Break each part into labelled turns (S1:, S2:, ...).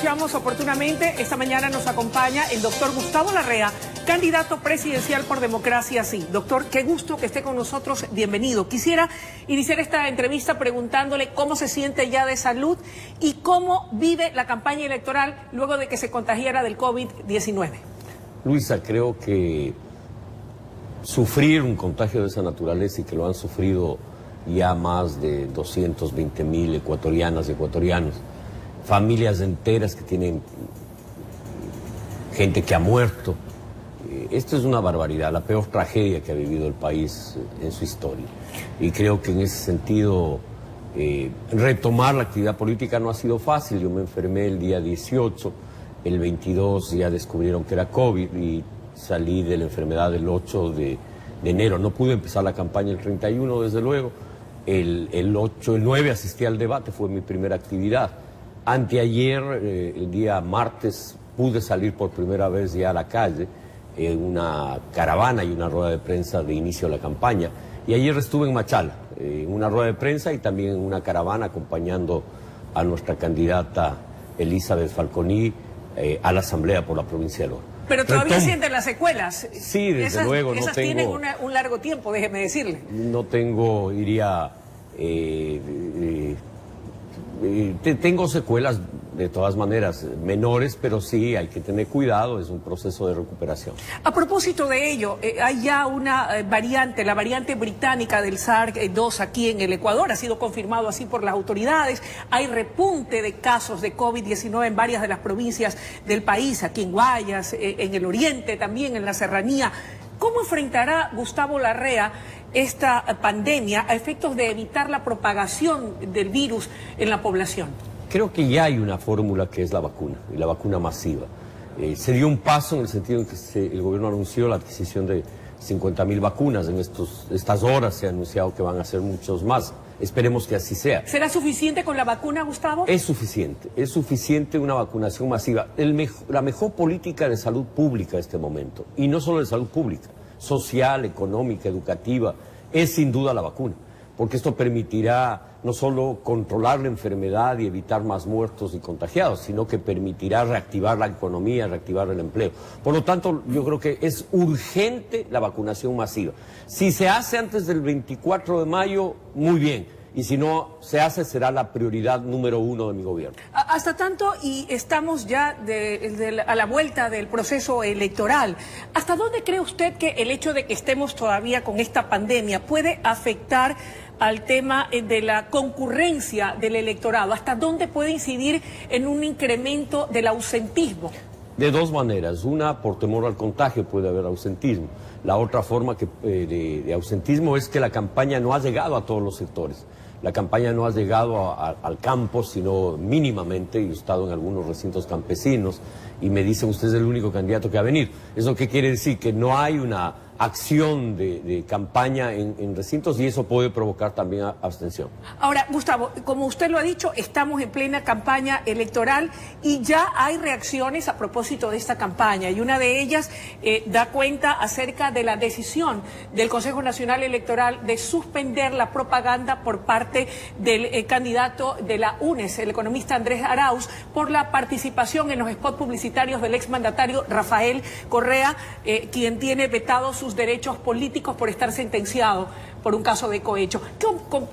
S1: anunciamos oportunamente, esta mañana nos acompaña el doctor Gustavo Larrea, candidato presidencial por Democracia Sí. Doctor, qué gusto que esté con nosotros, bienvenido. Quisiera iniciar esta entrevista preguntándole cómo se siente ya de salud y cómo vive la campaña electoral luego de que se contagiara del COVID-19.
S2: Luisa, creo que sufrir un contagio de esa naturaleza y que lo han sufrido ya más de 220.000 ecuatorianas y ecuatorianos, familias enteras que tienen gente que ha muerto. Esto es una barbaridad, la peor tragedia que ha vivido el país en su historia. Y creo que en ese sentido retomar la actividad política no ha sido fácil. Yo me enfermé el día 18, el 22 ya descubrieron que era COVID y salí de la enfermedad el 8 de enero. No pude empezar la campaña el 31, desde luego. El 9 asistí al debate, fue mi primera actividad. Anteayer, el día martes, pude salir por primera vez ya a la calle en una caravana y una rueda de prensa de inicio de la campaña. Y ayer estuve en Machala, en una rueda de prensa y también en una caravana acompañando a nuestra candidata Elizabeth Falconi a la Asamblea por la provincia de Loja.
S1: Pero todavía sienten las secuelas.
S2: Sí, desde luego.
S1: Esas tienen un largo tiempo, déjeme decirle.
S2: No tengo, tengo secuelas de todas maneras menores, pero sí hay que tener cuidado, es un proceso de recuperación.
S1: A propósito de ello, hay ya una variante, la variante británica del SARS-2 aquí en el Ecuador, ha sido confirmado así por las autoridades, hay repunte de casos de COVID-19 en varias de las provincias del país, aquí en Guayas, en el oriente, también en la serranía. ¿Cómo enfrentará Gustavo Larrea esta pandemia a efectos de evitar la propagación del virus en la población?
S2: Creo que ya hay una fórmula que es la vacuna, y la vacuna masiva. Se dio un paso en el sentido en que el gobierno anunció la adquisición de 50.000 vacunas. En estas horas se ha anunciado que van a ser muchos más. Esperemos que así sea.
S1: ¿Será suficiente con la vacuna, Gustavo?
S2: Es suficiente una vacunación masiva. La mejor política de salud pública en este momento, y no solo de salud pública, social, económica, educativa, es sin duda la vacuna, porque esto permitirá no solo controlar la enfermedad y evitar más muertos y contagiados, sino que permitirá reactivar la economía, reactivar el empleo. Por lo tanto, yo creo que es urgente la vacunación masiva. Si se hace antes del 24 de mayo, muy bien. Y si no se hace, será la prioridad número 1 de mi gobierno.
S1: Hasta tanto, y estamos ya a la vuelta del proceso electoral, ¿hasta dónde cree usted que el hecho de que estemos todavía con esta pandemia puede afectar al tema de la concurrencia del electorado? ¿Hasta dónde puede incidir en un incremento del ausentismo?
S2: De dos maneras. Una, por temor al contagio puede haber ausentismo. La otra forma de ausentismo es que la campaña no ha llegado a todos los sectores. La campaña no ha llegado al campo, sino mínimamente. Yo he estado en algunos recintos campesinos y me dicen, usted es el único candidato que ha venido. ¿Eso qué quiere decir? Que no hay una acción de campaña en recintos y eso puede provocar también abstención.
S1: Ahora, Gustavo, como usted lo ha dicho, estamos en plena campaña electoral y ya hay reacciones a propósito de esta campaña y una de ellas da cuenta acerca de la decisión del Consejo Nacional Electoral de suspender la propaganda por parte del candidato de la UNES, el economista Andrés Arauz, por la participación en los spots publicitarios del exmandatario Rafael Correa, quien tiene vetados sus derechos políticos por estar sentenciado por un caso de cohecho. ¿Qué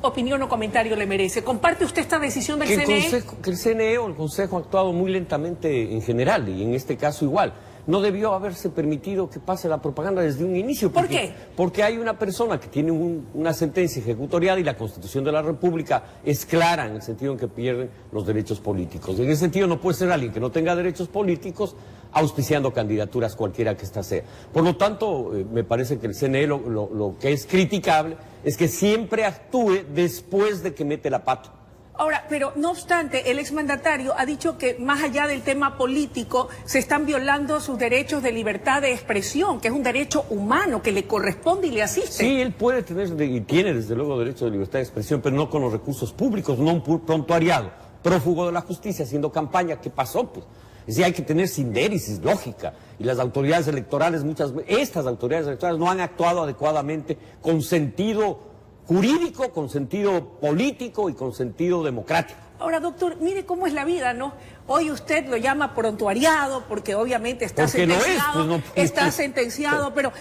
S1: opinión o comentario le merece? ¿Comparte usted esta decisión del CNE?
S2: Que el CNE o el Consejo ha actuado muy lentamente en general y en este caso igual. No debió haberse permitido que pase la propaganda desde un inicio.
S1: ¿Por qué?
S2: Porque hay una persona que tiene una sentencia ejecutorial y la Constitución de la República es clara en el sentido en que pierden los derechos políticos. En ese sentido no puede ser alguien que no tenga derechos políticos auspiciando candidaturas cualquiera que ésta sea. Por lo tanto, me parece que el CNE lo que es criticable es que siempre actúe después de que mete la pata.
S1: Ahora, pero no obstante, el exmandatario ha dicho que más allá del tema político se están violando sus derechos de libertad de expresión, que es un derecho humano que le corresponde y le asiste.
S2: Sí, él puede tener y tiene desde luego derecho de libertad de expresión, pero no con los recursos públicos, no un prontuariado, prófugo de la justicia, haciendo campaña. ¿Qué pasó? Pues es decir, hay que tener sindéresis, lógica, y las autoridades electorales, estas autoridades electorales no han actuado adecuadamente con sentido jurídico, con sentido político y con sentido democrático.
S1: Ahora, doctor, mire cómo es la vida, ¿no? Hoy usted lo llama prontuariado, porque obviamente está
S2: porque
S1: sentenciado,
S2: no es, pues no,
S1: está sentenciado, pero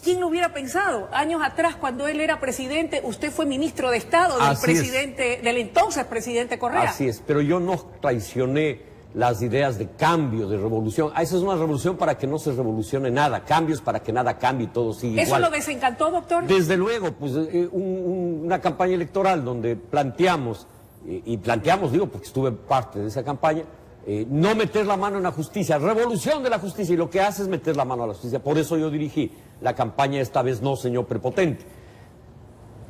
S1: ¿quién lo hubiera pensado? Años atrás, cuando él era presidente, usted fue ministro de Estado del presidente, del entonces presidente Correa.
S2: Así es, pero yo no traicioné las ideas de cambio, de revolución. Esa es una revolución para que no se revolucione nada, cambios para que nada cambie y todo sigue igual.
S1: ¿Eso lo desencantó, doctor?
S2: Desde luego, pues una campaña electoral donde planteamos, digo porque estuve parte de esa campaña, no meter la mano en la justicia, revolución de la justicia, y lo que hace es meter la mano a la justicia. Por eso yo dirigí la campaña esta vez no, señor prepotente.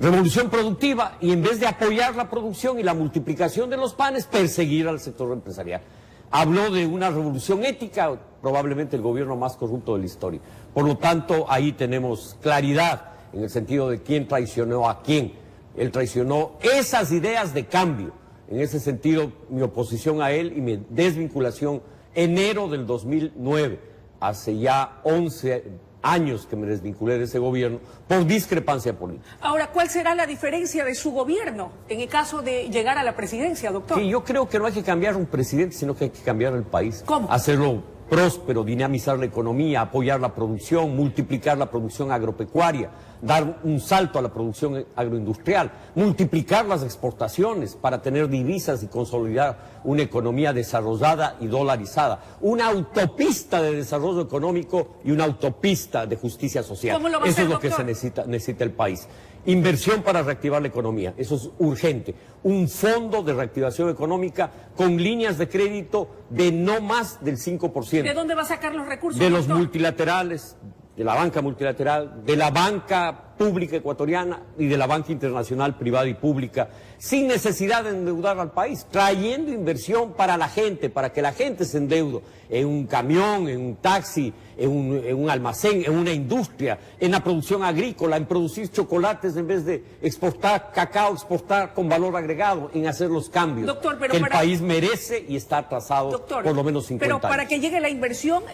S2: Revolución productiva, y en vez de apoyar la producción y la multiplicación de los panes, perseguir al sector empresarial. Habló de una revolución ética, probablemente el gobierno más corrupto de la historia. Por lo tanto, ahí tenemos claridad en el sentido de quién traicionó a quién. Él traicionó esas ideas de cambio. En ese sentido, mi oposición a él y mi desvinculación, enero del 2009, hace ya 11 años que me desvinculé de ese gobierno por discrepancia política.
S1: Ahora, ¿cuál será la diferencia de su gobierno en el caso de llegar a la presidencia, doctor?
S2: Sí, yo creo que no hay que cambiar un presidente, sino que hay que cambiar el país.
S1: ¿Cómo?
S2: Hacerlo próspero, dinamizar la economía, apoyar la producción, multiplicar la producción agropecuaria, dar un salto a la producción agroindustrial, multiplicar las exportaciones para tener divisas y consolidar una economía desarrollada y dolarizada, una autopista de desarrollo económico y una autopista de justicia social.
S1: ¿Cómo lo va a
S2: Eso
S1: hacer,
S2: es lo que
S1: doctor?
S2: necesita el país. Inversión para reactivar la economía, eso es urgente. Un fondo de reactivación económica con líneas de crédito de no más del 5%.
S1: ¿De dónde va a sacar los recursos,
S2: De los
S1: doctor?
S2: multilaterales, de la banca multilateral, de la banca pública ecuatoriana y de la banca internacional privada y pública, sin necesidad de endeudar al país, trayendo inversión para la gente, para que la gente se endeude en un camión, en un taxi, en un almacén, en una industria, en la producción agrícola, en producir chocolates en vez de exportar cacao, exportar con valor agregado, en hacer los cambios
S1: Doctor, pero
S2: que el
S1: para...
S2: país merece y está atrasado
S1: Doctor,
S2: por lo menos 50
S1: pero
S2: años.
S1: para que llegue la inversión,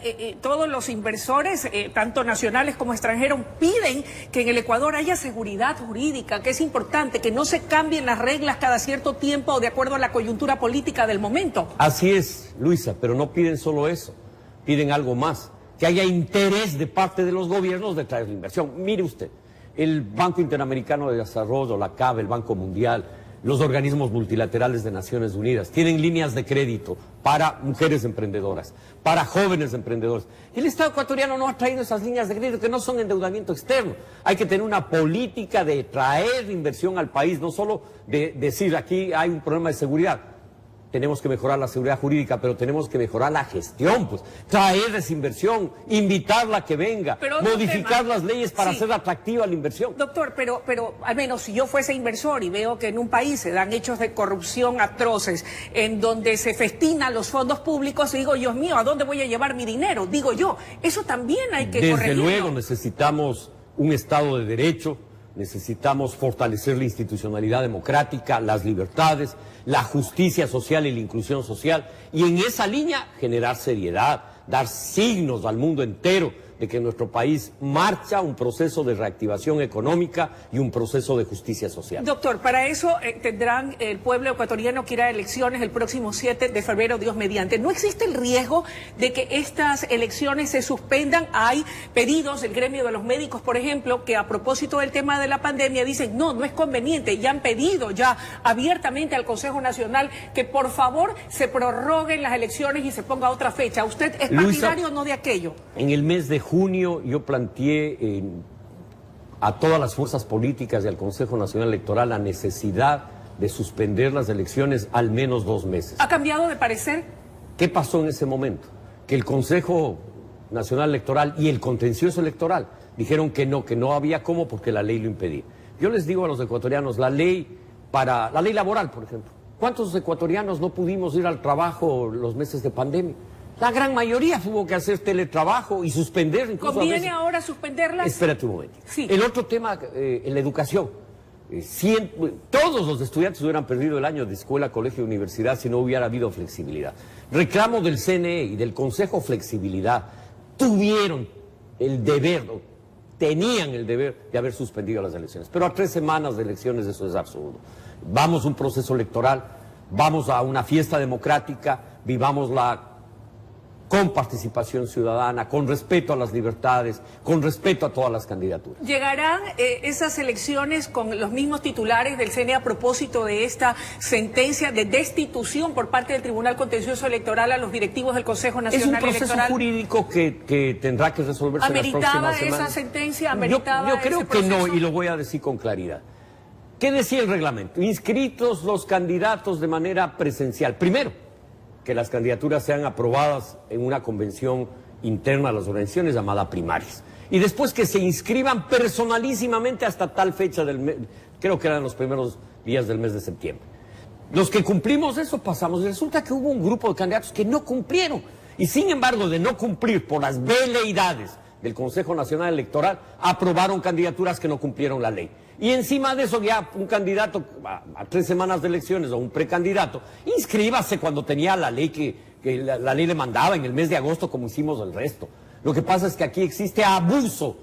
S1: todos los inversores, tanto nacionales como extranjeros, piden que en el Ecuador haya seguridad jurídica, que es importante, que no se cambien las reglas cada cierto tiempo o de acuerdo a la coyuntura política del momento.
S2: Así es, Luisa, pero no piden solo eso, piden algo más, que haya interés de parte de los gobiernos de traer la inversión. Mire usted, el Banco Interamericano de Desarrollo, la CAB, el Banco Mundial, los organismos multilaterales de Naciones Unidas tienen líneas de crédito para mujeres emprendedoras, para jóvenes emprendedores. El Estado ecuatoriano no ha traído esas líneas de crédito que no son endeudamiento externo. Hay que tener una política de traer inversión al país, no solo de decir aquí hay un problema de seguridad. Tenemos que mejorar la seguridad jurídica, pero tenemos que mejorar la gestión, pues, traer esa inversión, invitarla a que venga, modificar las leyes para hacer atractiva la inversión.
S1: Doctor, pero al menos si yo fuese inversor y veo que en un país se dan hechos de corrupción atroces, en donde se festinan los fondos públicos, digo, Dios mío, ¿a dónde voy a llevar mi dinero? Digo yo, eso también hay que corregirlo.
S2: Desde luego necesitamos un Estado de Derecho, necesitamos fortalecer la institucionalidad democrática, las libertades, la justicia social y la inclusión social, y en esa línea generar seriedad, dar signos al mundo entero de que en nuestro país marcha un proceso de reactivación económica y un proceso de justicia social.
S1: Doctor, para eso tendrán el pueblo ecuatoriano que ir a elecciones el próximo 7 de febrero, Dios mediante. ¿No existe el riesgo de que estas elecciones se suspendan? Hay pedidos del gremio de los médicos, por ejemplo, que a propósito del tema de la pandemia dicen, no es conveniente, y han pedido ya abiertamente al Consejo Nacional que por favor se prorroguen las elecciones y se ponga otra fecha. ¿Usted es partidario o no de aquello?
S2: En el mes de junio yo planteé a todas las fuerzas políticas y al Consejo Nacional Electoral la necesidad de suspender las elecciones al menos 2 meses.
S1: ¿Ha cambiado de parecer?
S2: ¿Qué pasó en ese momento? Que el Consejo Nacional Electoral y el contencioso electoral dijeron que no había cómo porque la ley lo impedía. Yo les digo a los ecuatorianos, la ley laboral, por ejemplo, ¿cuántos ecuatorianos no pudimos ir al trabajo los meses de pandemia? La gran mayoría tuvo que hacer teletrabajo y suspender incluso.
S1: ¿Conviene ahora suspenderlas?
S2: Espérate un momento.
S1: Sí.
S2: El otro tema, en la educación. Todos los estudiantes hubieran perdido el año de escuela, colegio y universidad si no hubiera habido flexibilidad. Reclamo del CNE y del Consejo Flexibilidad. Tuvieron el deber, tenían el deber de haber suspendido las elecciones. Pero a 3 semanas de elecciones eso es absurdo. Vamos a un proceso electoral vamos a una fiesta democrática, vivámosla con participación ciudadana, con respeto a las libertades, con respeto a todas las candidaturas.
S1: ¿Llegarán esas elecciones con los mismos titulares del CNE a propósito de esta sentencia de destitución por parte del Tribunal Contencioso Electoral a los directivos del Consejo Nacional Electoral?
S2: Es un proceso jurídico que tendrá que resolverse en las próximas semanas.
S1: ¿Ameritaba esa sentencia? ¿Ameritaba
S2: Yo creo
S1: ese
S2: que
S1: proceso?
S2: no, y lo voy a decir con claridad. ¿Qué decía el reglamento? Inscritos los candidatos de manera presencial. Primero, que las candidaturas sean aprobadas en una convención interna de las organizaciones llamada primarias. Y después que se inscriban personalísimamente hasta tal fecha del mes, creo que eran los primeros días del mes de septiembre. Los que cumplimos eso pasamos. Resulta que hubo un grupo de candidatos que no cumplieron. Y sin embargo, de no cumplir por las veleidades del Consejo Nacional Electoral, aprobaron candidaturas que no cumplieron la ley. Y encima de eso ya un candidato a 3 semanas de elecciones o un precandidato, inscríbase cuando tenía la ley que la ley le mandaba en el mes de agosto como hicimos el resto. Lo que pasa es que aquí existe abuso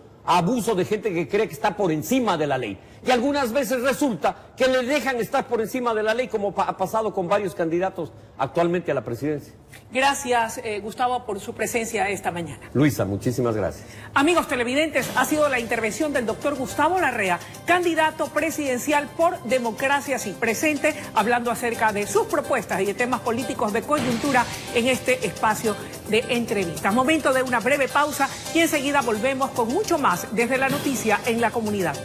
S2: de gente que cree que está por encima de la ley. Y algunas veces resulta que le dejan estar por encima de la ley, como ha pasado con varios candidatos actualmente a la presidencia.
S1: Gracias, Gustavo, por su presencia esta mañana.
S2: Luisa, muchísimas gracias.
S1: Amigos televidentes, ha sido la intervención del doctor Gustavo Larrea, candidato presidencial por Democracia Sí, presente, hablando acerca de sus propuestas y de temas políticos de coyuntura en este espacio de entrevistas. Momento de una breve pausa y enseguida volvemos con mucho más desde la noticia en la comunidad.